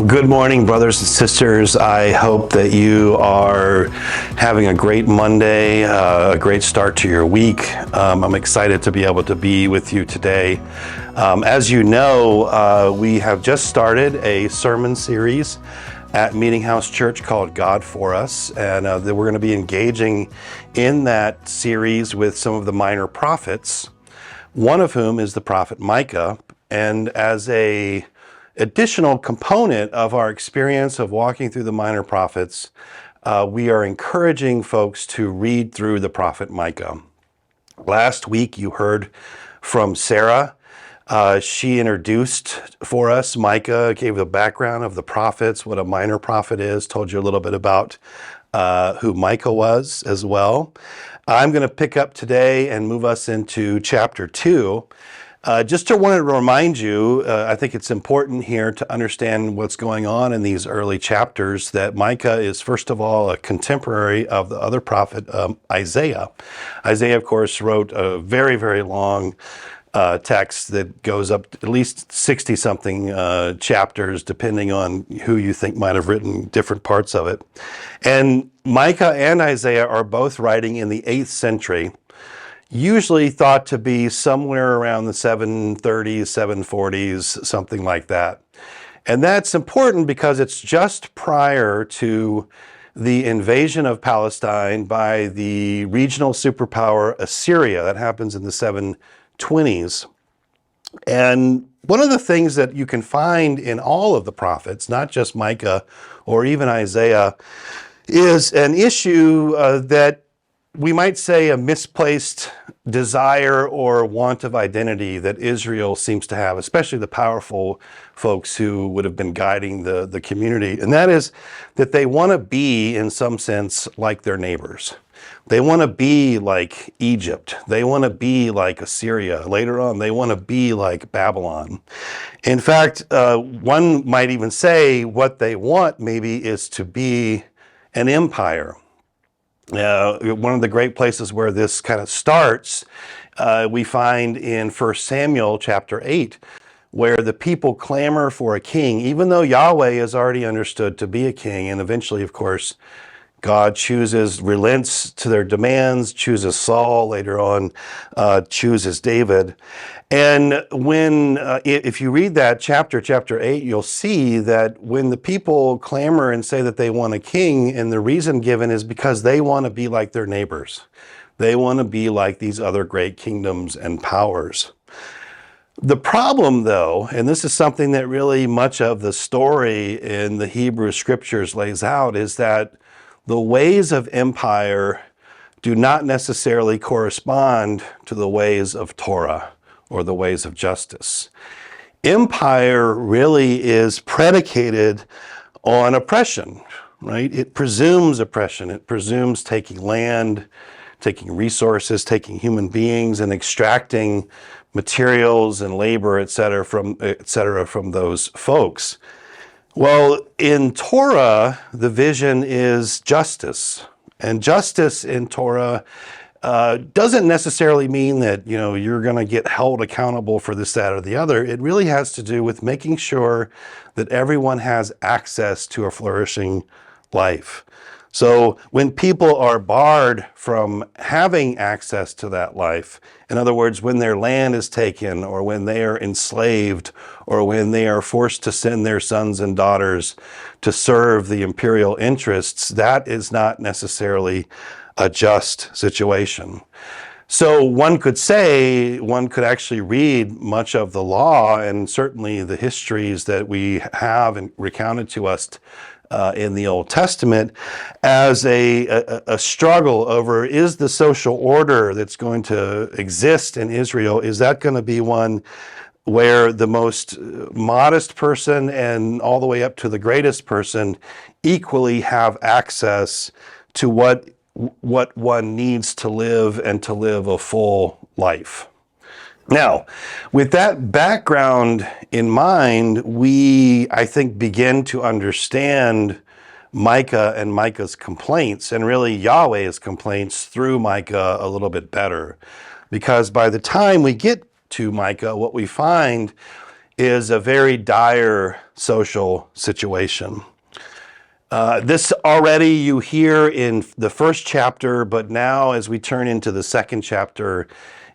Good morning, brothers and sisters. I hope that you are having a great Monday, a great start to your week. I'm excited to be able to be with you today. As you know, we have just started a sermon series at Meeting House Church called God for Us, and we're going to be engaging in that series with some of the minor prophets, one of whom is the prophet Micah. And as a additional component of our experience of walking through the minor prophets, we are encouraging folks to read through the prophet Micah. Last week you heard from Sarah. She introduced for us Micah, gave the background of the prophets, what a minor prophet is, told you a little bit about who Micah was as well. I'm going to pick up today and move us into chapter 2. Just to want to remind you, I think it's important here to understand what's going on in these early chapters, that Micah is, first of all, a contemporary of the other prophet, Isaiah. Isaiah, of course, wrote a very, very long text that goes up at least 60-something chapters, depending on who you think might have written different parts of it. And Micah and Isaiah are both writing in the 8th century, usually thought to be somewhere around the 730s, 740s, something like that. And that's important because it's just prior to the invasion of Palestine by the regional superpower Assyria. That happens in the 720s. And one of the things that you can find in all of the prophets, not just Micah or even Isaiah, is an issue that we might say a misplaced desire or want of identity that Israel seems to have, especially the powerful folks who would have been guiding the community. And that is that they want to be, in some sense, like their neighbors. They want to be like Egypt. They want to be like Assyria. Later on, they want to be like Babylon. In fact, one might even say what they want maybe is to be an empire. One of the great places where this kind of starts, we find in 1 Samuel chapter 8, where the people clamor for a king, even though Yahweh is already understood to be a king. And eventually, of course, God relents to their demands, chooses Saul, later on chooses David. And when, if you read that chapter 8, you'll see that when the people clamor and say that they want a king, and the reason given is because they want to be like their neighbors. They want to be like these other great kingdoms and powers. The problem, though, and this is something that really much of the story in the Hebrew scriptures lays out, is that the ways of empire do not necessarily correspond to the ways of Torah or the ways of justice. Empire really is predicated on oppression, right? It presumes oppression. It presumes taking land, taking resources, taking human beings, and extracting materials and labor, et cetera, from those folks. Well, in Torah, the vision is justice. And justice in Torah doesn't necessarily mean that, you're going to get held accountable for this, that, or the other. It really has to do with making sure that everyone has access to a flourishing life. So when people are barred from having access to that life, in other words, when their land is taken, or when they are enslaved, or when they are forced to send their sons and daughters to serve the imperial interests, that is not necessarily a just situation. So one could actually read much of the law, and certainly the histories that we have and recounted to us in the Old Testament, as a struggle over, is the social order that's going to exist in Israel, is that going to be one where the most modest person and all the way up to the greatest person equally have access to what one needs to live, and to live a full life? Now, with that background in mind, we, I think, begin to understand Micah and Micah's complaints, and really Yahweh's complaints through Micah a little bit better. Because by the time we get to Micah, what we find is a very dire social situation. This already you hear in the first chapter, but now as we turn into the second chapter,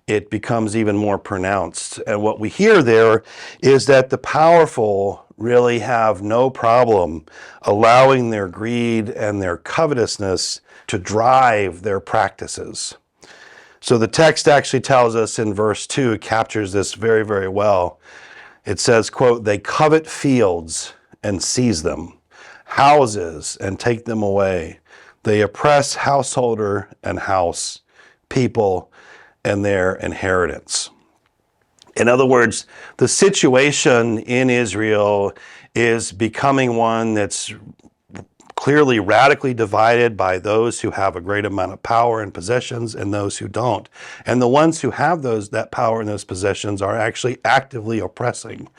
it becomes even more pronounced. And what we hear there is that the powerful really have no problem allowing their greed and their covetousness to drive their practices. So the text actually tells us in verse 2, it captures this very, very well. It says, quote, "They covet fields and seize them, houses and take them away. They oppress householder and house, people and their inheritance." In other words, the situation in Israel is becoming one that's clearly radically divided by those who have a great amount of power and possessions and those who don't. And the ones who have that power and those possessions are actually actively oppressing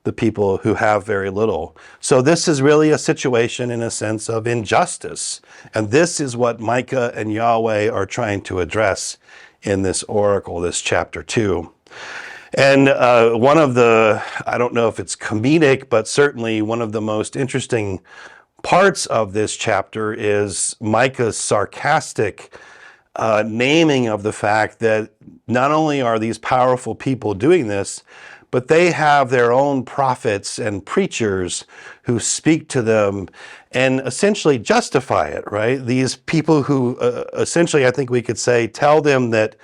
the people who have very little. So this is really a situation in a sense of injustice. And this is what Micah and Yahweh are trying to address in this oracle, this chapter 2. And one of the, I don't know if it's comedic, but certainly one of the most interesting parts of this chapter is Micah's sarcastic naming of the fact that not only are these powerful people doing this, but they have their own prophets and preachers who speak to them and essentially justify it, right? These people who essentially, I think we could say, tell them that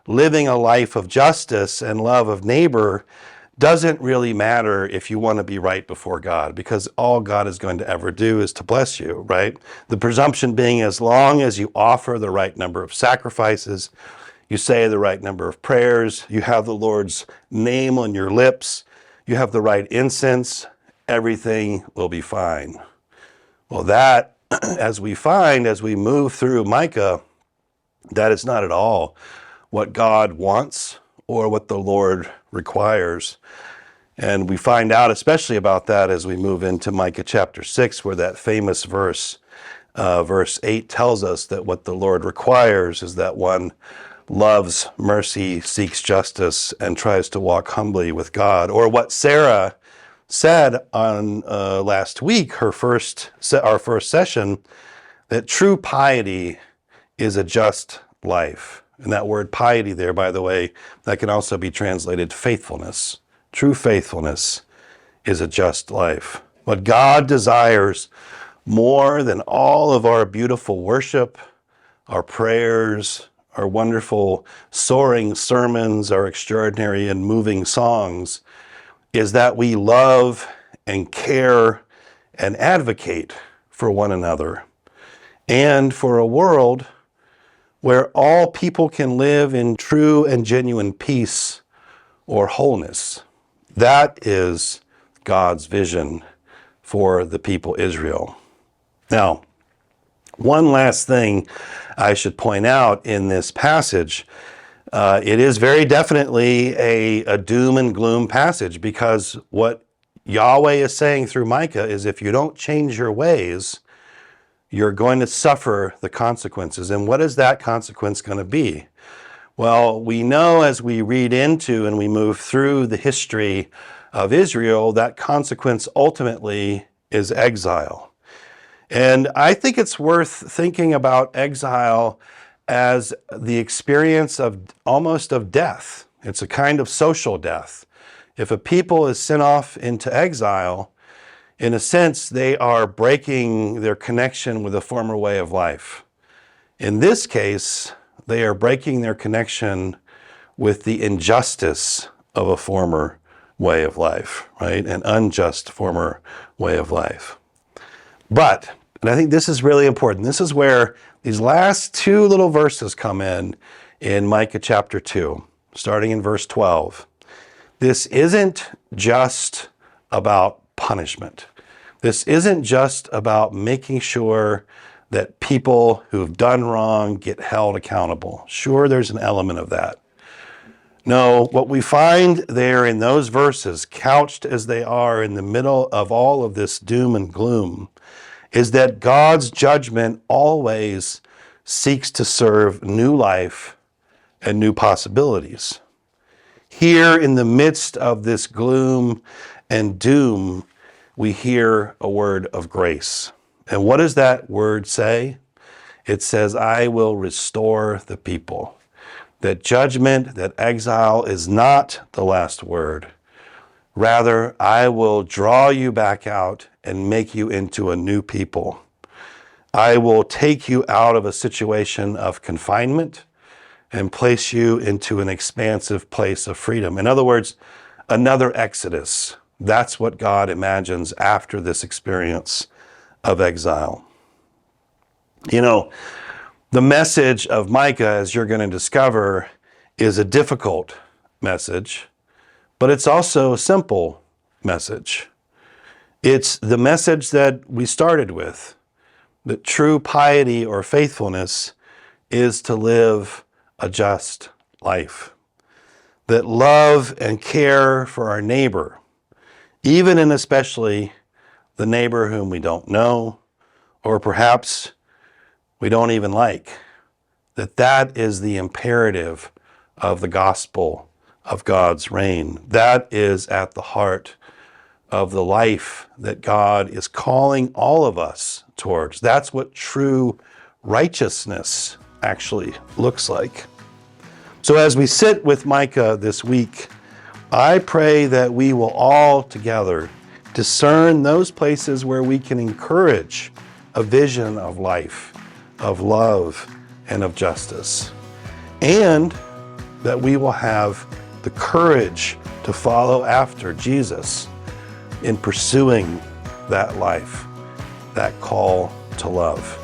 living a life of justice and love of neighbor doesn't really matter if you want to be right before God, because all God is going to ever do is to bless you, right? The presumption being, as long as you offer the right number of sacrifices, you say the right number of prayers, you have the Lord's name on your lips, you have the right incense, everything will be fine. Well, that, as we find, as we move through Micah, that is not at all what God wants or what the Lord requires. And we find out especially about that as we move into Micah chapter 6, where that famous verse, verse 8, tells us that what the Lord requires is that one loves mercy, seeks justice, and tries to walk humbly with God. Or what Sarah said on last week, our first session, that true piety is a just life. And that word piety there, by the way, that can also be translated faithfulness. True faithfulness is a just life. What God desires more than all of our beautiful worship, our prayers, our wonderful soaring sermons, our extraordinary and moving songs, is that we love and care and advocate for one another and for a world where all people can live in true and genuine peace or wholeness. That is God's vision for the people Israel. Now, one last thing I should point out in this passage, it is very definitely a doom and gloom passage, because what Yahweh is saying through Micah is, if you don't change your ways, you're going to suffer the consequences. And what is that consequence going to be? Well, we know as we read into and we move through the history of Israel, that consequence ultimately is exile. And I think it's worth thinking about exile as the experience of almost of death. It's a kind of social death. If a people is sent off into exile, in a sense, they are breaking their connection with a former way of life. In this case, they are breaking their connection with the injustice of a former way of life, right? An unjust former way of life. But, and I think this is really important, this is where these last two little verses come in Micah chapter 2, starting in verse 12. This isn't just about punishment. This isn't just about making sure that people who've done wrong get held accountable. Sure, there's an element of that. No, what we find there in those verses, couched as they are in the middle of all of this doom and gloom, is that God's judgment always seeks to serve new life and new possibilities. Here in the midst of this gloom and doom, we hear a word of grace. And what does that word say? It says, I will restore the people. That judgment, that exile is not the last word. Rather, I will draw you back out and make you into a new people. I will take you out of a situation of confinement and place you into an expansive place of freedom. In other words, another Exodus. That's what God imagines after this experience of exile. You know, the message of Micah, as you're going to discover, is a difficult message, but it's also a simple message. It's the message that we started with, that true piety or faithfulness is to live a just life, that love and care for our neighbor, even and especially the neighbor whom we don't know, or perhaps we don't even like, that is the imperative of the gospel of God's reign. That is at the heart of the life that God is calling all of us towards. That's what true righteousness actually looks like. So as we sit with Micah this week, I pray that we will all together discern those places where we can encourage a vision of life, of love, and of justice. And that we will have the courage to follow after Jesus in pursuing that life, that call to love.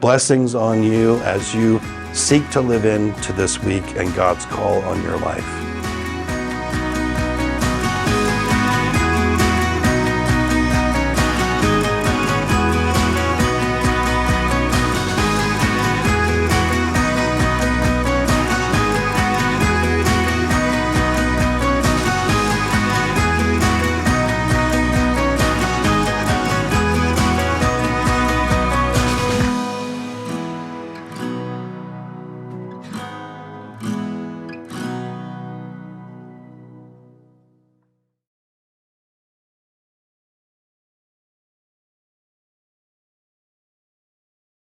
Blessings on you as you seek to live into this week and God's call on your life.